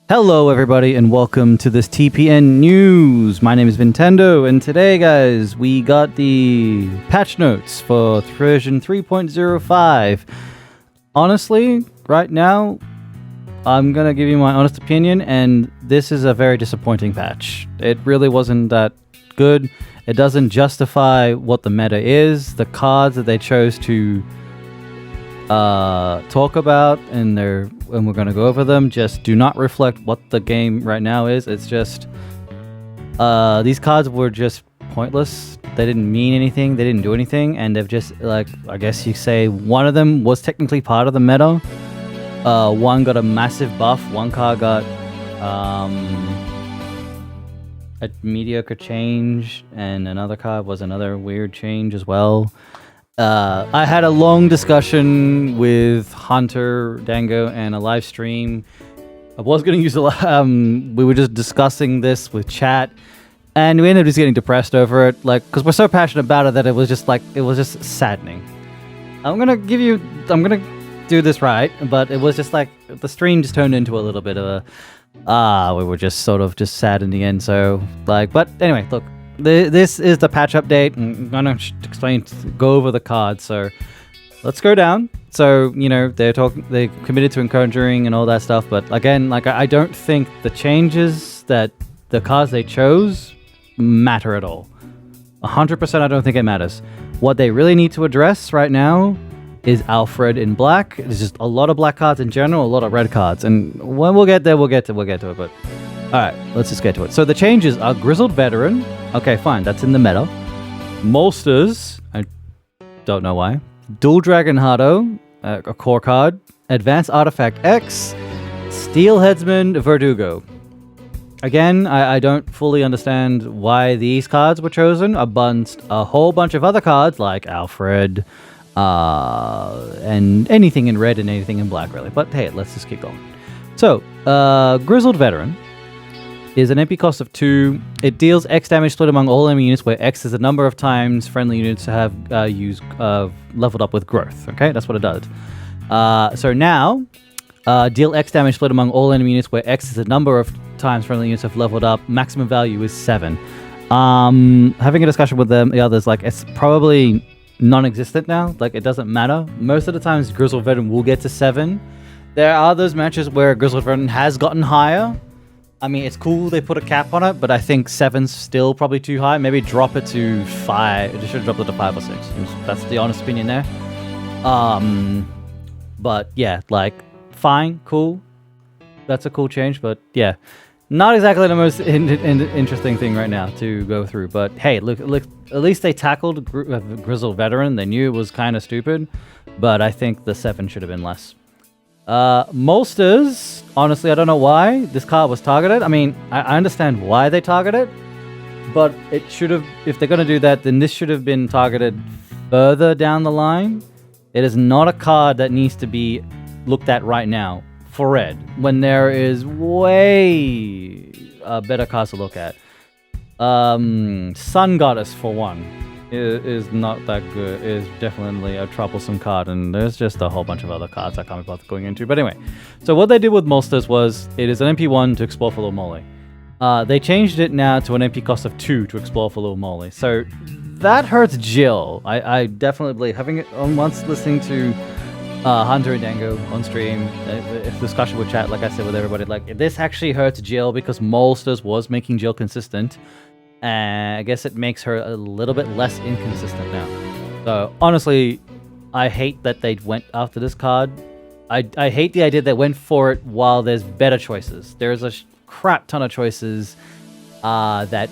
Hello, everybody, and welcome to this TPN news. My name is Nintendo, and today, guys, we got the patch notes for version 3.05. Honestly, right now, I'm gonna give you my honest opinion, and this is a very disappointing patch. It really wasn't that good. It doesn't justify what the meta is. The cards that they chose to talk about and we're going to go over them just do not reflect what the game right now is. It's just these cards were just pointless. They didn't mean anything, they didn't do anything, and they've just, like, I guess you say one of them was technically part of the meta. One got a massive buff, one card got a mediocre change, and another card was another weird change as well. I had a long discussion with Hunter, Dango, and a live stream. I was going to use we were just discussing this with chat, and we ended up just getting depressed over it, like, because we're so passionate about it that it was just saddening. I'm gonna do this right, but it was just like the stream just turned into a little bit of a we were just sort of just sad in the end. So, like, but anyway, look. This is the patch update. I'm gonna go over the cards. So let's go down. So, you know, they committed to encouraging and all that stuff. But again, like, I don't think the changes that the cards they chose matter at all. 100%, I don't think it matters. What they really need to address right now is Alfred in black. There's just a lot of black cards in general, a lot of red cards, and when we'll get there, we'll get to it. But alright, let's just get to it. So the changes are Grizzled Veteran. Okay, fine, that's in the meta. Molsters, I don't know why. Dual Dragon Hardo, a core card. Advanced Artifact X. Steel Headsman Verdugo. Again, I don't fully understand why these cards were chosen amongst a whole bunch of other cards like Alfred, and anything in red and anything in black, really. But hey, let's just keep going. So, Grizzled Veteran is an MP cost of 2. It deals X damage split among all enemy units, where X is the number of times friendly units have leveled up with growth. Okay, that's what it does. So now, deal X damage split among all enemy units, where X is the number of times friendly units have leveled up. Maximum value is 7. Having a discussion with the others, like, it's probably non-existent now. Like, it doesn't matter. Most of the times, Grizzled Veteran will get to 7. There are those matches where Grizzled Veteran has gotten higher. I mean, it's cool they put a cap on it, but I think 7's still probably too high. Maybe drop it to 5. They should have dropped it to 5 or 6. That's the honest opinion there. But yeah, like, fine, cool. That's a cool change, but yeah. Not exactly the most interesting thing right now to go through. But hey, look, at least they tackled Grizzled Veteran. They knew it was kind of stupid, but I think the 7 should have been less. Molsters, honestly, I don't know why this card was targeted. I mean, I understand why they target it, but it should have, if they're going to do that, then this should have been targeted further down the line. It is not a card that needs to be looked at right now for red, when there is way better cards to look at. Sun Goddess, for one, is not that good. Is definitely a troublesome card, and there's just a whole bunch of other cards I can't be bothered going into. But anyway, so what they did with Molsters was, it is an MP1 to explore for Little Molly. They changed it now to an MP cost of 2 to explore for Little Molly. So that hurts Jill. I definitely believe, having it on once listening to Hunter and Dango on stream, discussion with chat, like I said with everybody, like, this actually hurts Jill because Molsters was making Jill consistent. And I guess it makes her a little bit less inconsistent now. So honestly, I hate that they went after this card. I hate the idea they went for it while there's better choices. There's a crap ton of choices that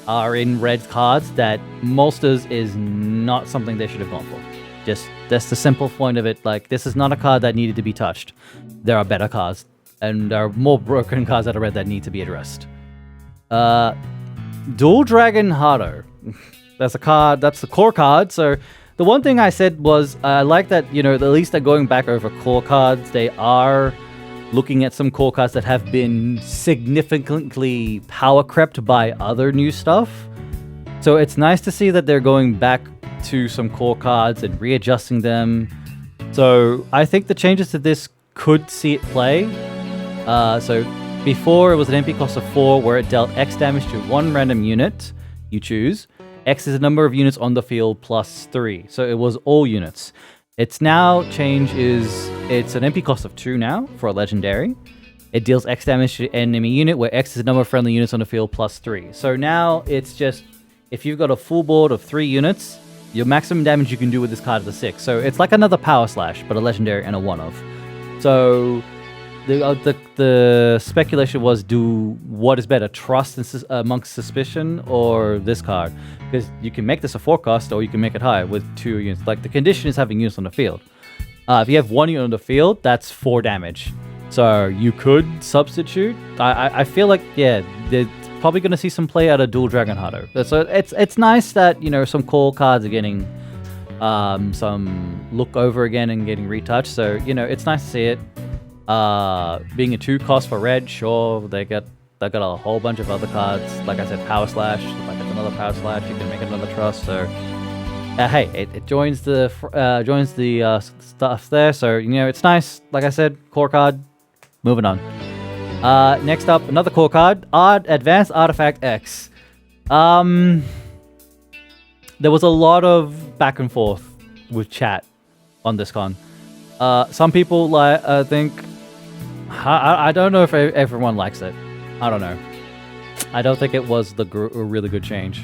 are in red cards that Molsters is not something they should have gone for. Just, that's the simple point of it. Like, this is not a card that needed to be touched. There are better cards, and there are more broken cards that are red that need to be addressed. Dual Dragon Hardo. That's a card, that's the core card. So the one thing I said was, I like that, you know, at least they're going back over core cards. They are looking at some core cards that have been significantly power crept by other new stuff. So it's nice to see that they're going back to some core cards and readjusting them. So I think the changes to this could see it play. So before it was an MP cost of 4 where it dealt X damage to one random unit you choose. X is the number of units on the field plus 3. So it was all units. Its now change is it's an MP cost of 2 now for a legendary. It deals X damage to enemy unit where X is the number of friendly units on the field plus 3. So now it's just if you've got a full board of 3 units, your maximum damage you can do with this card is a 6. So it's like another Power Slash, but a legendary and a one-off. So the speculation was, what is better, Trust amongst Suspicion or this card? Because you can make this a 4 cost or you can make it higher with 2 units. Like the condition is having units on the field. If you have 1 unit on the field, that's 4 damage. So you could substitute. I feel like, yeah, they're probably going to see some play out of Dual Dragon Hardo. So it's nice that, you know, some core cards are getting some look over again and getting retouched. So, you know, it's nice to see it. Being a 2 cost for red, sure, they got a whole bunch of other cards. Like I said, Power Slash, like it's another Power Slash, you can make another Trust. So hey, it joins the stuff there. So, you know, it's nice. Like I said, core card. Moving on. Next up, another core card, Advanced Artifact X. There was a lot of back and forth with chat on this con. Some people think, I don't know if everyone likes it. I don't know. I don't think it was a really good change.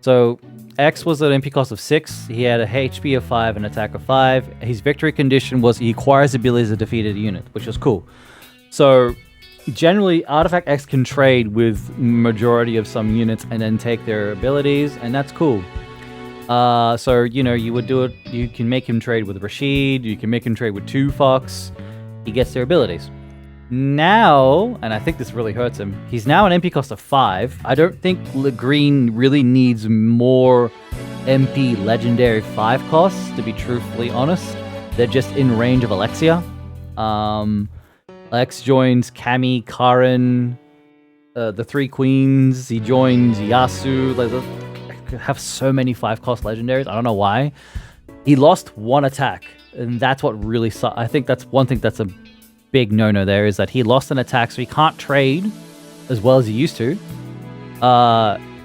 So X was an MP cost of 6. He had a HP of 5 and attack of 5. His victory condition was he acquires abilities of defeated unit, which was cool. So generally, Artifact X can trade with majority of some units and then take their abilities, and that's cool. So, you know, you would do it. You can make him trade with Rashid. You can make him trade with 2 Fox. He gets their abilities. Now, and I think this really hurts him, he's now an MP cost of 5. I don't think Green really needs more MP legendary 5 costs, to be truthfully honest. They're just in range of Alexia. X joins Kami, Karin, the 3 Queens. He joins Yasu. Have so many 5-cost legendaries. I don't know why. He lost 1 attack, and that's what really sucks. I think that's one thing that's a big no-no there, is that he lost an attack, so he can't trade as well as he used to.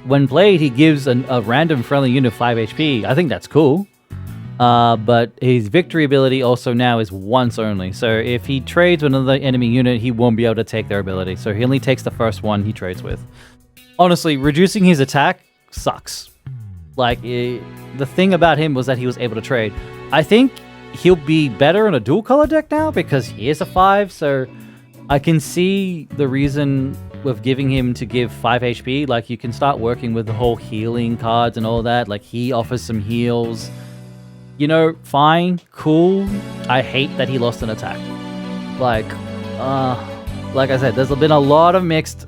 When played, he gives a random friendly unit 5 HP. I think that's cool. But his victory ability also now is once only. So if he trades with another enemy unit, he won't be able to take their ability. So he only takes the first one he trades with. Honestly, reducing his attack sucks. Like, the thing about him was that he was able to trade. I think he'll be better in a dual color deck now because he is a 5. So I can see the reason with giving him to give 5 HP. Like, you can start working with the whole healing cards and all that. Like, he offers some heals. You know, fine, cool. I hate that he lost an attack. Like I said, there's been a lot of mixed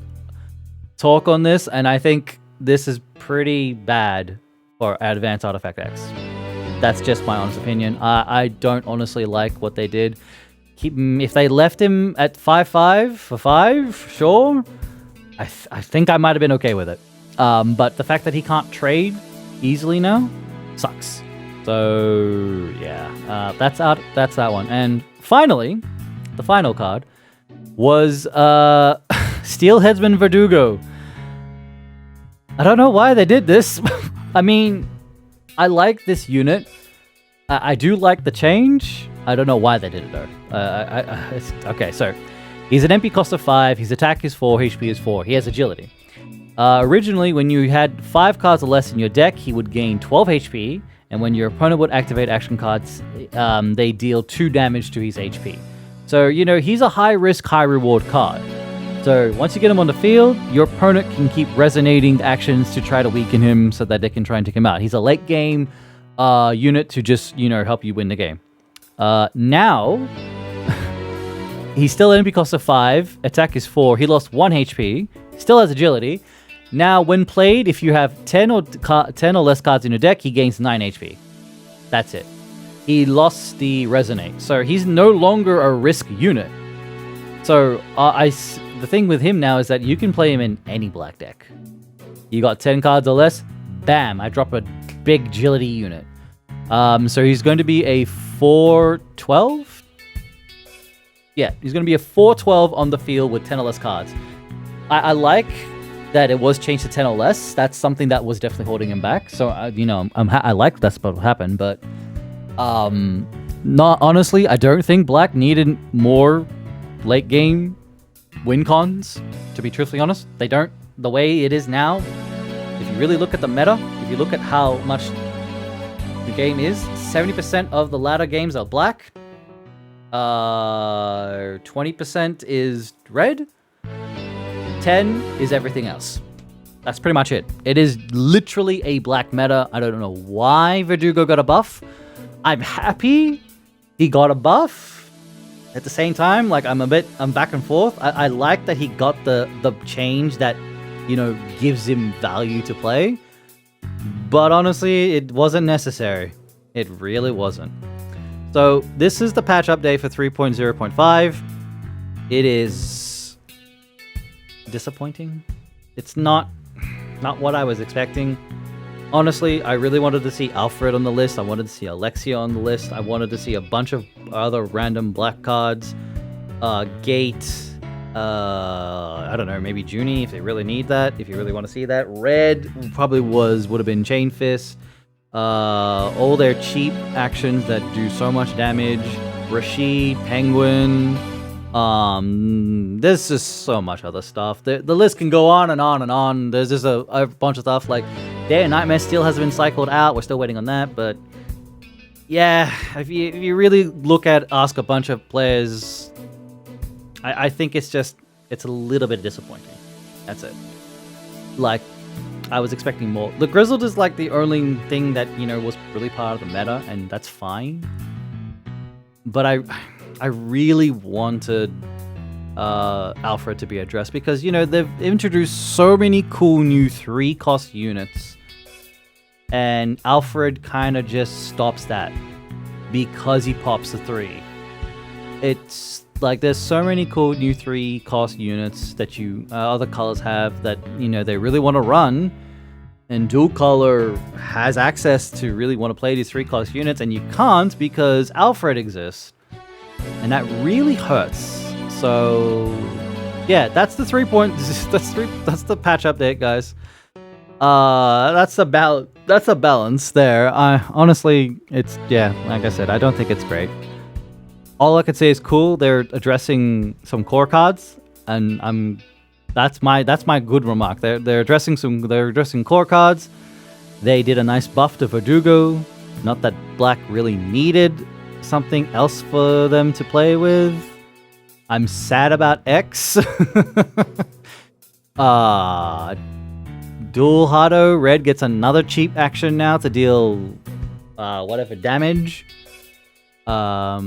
talk on this, and I think this is pretty bad for Advanced Artifact X. That's just my honest opinion. I don't honestly like what they did. If they left him at 5/5 for 5, sure. I think I might have been okay with it. But the fact that he can't trade easily now sucks. So yeah, that's that one. And finally, the final card was Steel Headsman Verdugo. I don't know why they did this. I mean, I like this unit. I do like the change. I don't know why they did it though. Okay, so he's an MP cost of 5. His attack is 4. HP is 4. He has agility. Originally, when you had 5 cards or less in your deck, he would gain 12 HP. And when your opponent would activate action cards, they deal 2 damage to his HP. So, you know, he's a high-risk, high-reward card. So once you get him on the field, your opponent can keep resonating actions to try to weaken him so that they can try and take him out. He's a late-game unit to just, you know, help you win the game. Now, he's still an MP cost of 5. Attack is 4. He lost 1 HP. Still has agility. Now, when played, if you have 10 or less cards in your deck, he gains 9 HP. That's it. He lost the Resonate. So he's no longer a risk unit. So the thing with him now is that you can play him in any black deck. You got 10 cards or less, bam, I drop a big agility unit. So he's going to be a 4/12? Yeah, he's going to be a 412 on the field with 10 or less cards. I like that it was changed to 10 or less. That's something that was definitely holding him back. So, I like that's what happened. But, not honestly, I don't think Black needed more late game win cons, to be truthfully honest. They don't. The way it is now, if you really look at the meta, if you look at how much the game is, 70% of the ladder games are Black. 20% is red. 10 is everything else. That's pretty much it. It is literally a Black meta. I don't know why Verdugo got a buff. I'm happy he got a buff. At the same time, like I'm back and forth. I like that he got the change that, gives him value to play. But honestly, it wasn't necessary. It really wasn't. So this is the patch update for 3.0.5. It is disappointing. It's not what I was expecting. Honestly, I really wanted to see Alfred on the list. I wanted to see Alexia on the list. I wanted to see a bunch of other random Black cards. Gate. I don't know, maybe Junie if they really need that. If you really want to see that. Red probably would have been Chain Fist. All their cheap actions that do so much damage. Rashid, Penguin. There's just so much other stuff. The list can go on and on and on. There's just a bunch of stuff like Day and Nightmare still hasn't been cycled out. We're still waiting on that, but yeah, if you really ask a bunch of players, I think it's a little bit disappointing. That's it. Like, I was expecting more. The Grizzled is like the only thing that, was really part of the meta, and that's fine. But I really wanted Alfred to be addressed because, they've introduced so many cool new 3-cost units. And Alfred kind of just stops that because he pops the 3. It's like there's so many cool new 3-cost units that other colors have that, they really want to run. And Dual Color has access to really want to play these 3-cost units, and you can't because Alfred exists. And that really hurts. So, yeah, that's the 3 points. That's the patch update, guys. That's a balance there. Honestly, like I said, I don't think it's great. All I could say is cool. They're addressing some core cards, and that's my good remark. They're addressing core cards. They did a nice buff to Verdugo. Not that Black really needed something else for them to play with. I'm sad about X. Dual Hardo, Red gets another cheap action now to deal whatever damage. A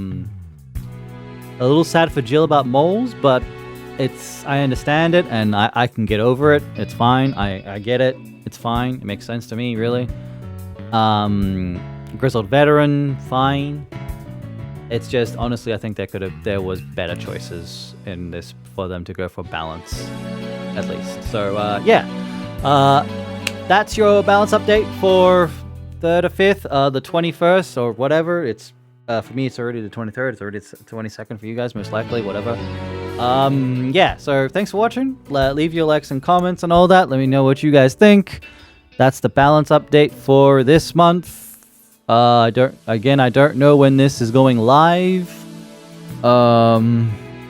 little sad for Jill about moles, but I understand it and I can get over it. It's fine. I get it. It's fine. It makes sense to me, really. Grizzled Veteran, fine. It's just, honestly, I think there was better choices in this for them to go for balance, at least. So, that's your balance update for 3rd or 5th, the 21st or whatever. It's for me, it's already the 23rd. It's already the 22nd for you guys, most likely, whatever. So thanks for watching. Leave your likes and comments and all that. Let me know what you guys think. That's the balance update for this month. I don't know when this is going live. I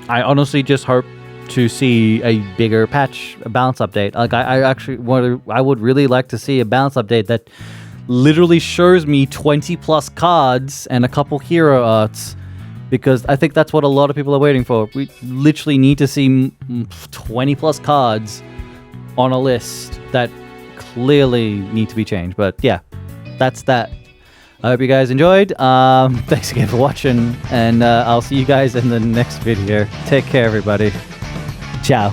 honestly just hope to see a bigger patch, a balance update. Like I would really like to see a balance update that literally shows me 20 plus cards and a couple hero arts, because I think that's what a lot of people are waiting for. We literally need to see 20 plus cards on a list that clearly need to be changed. But yeah, that's that. I hope you guys enjoyed. Thanks again for watching, and I'll see you guys in the next video. Take care, everybody. Ciao.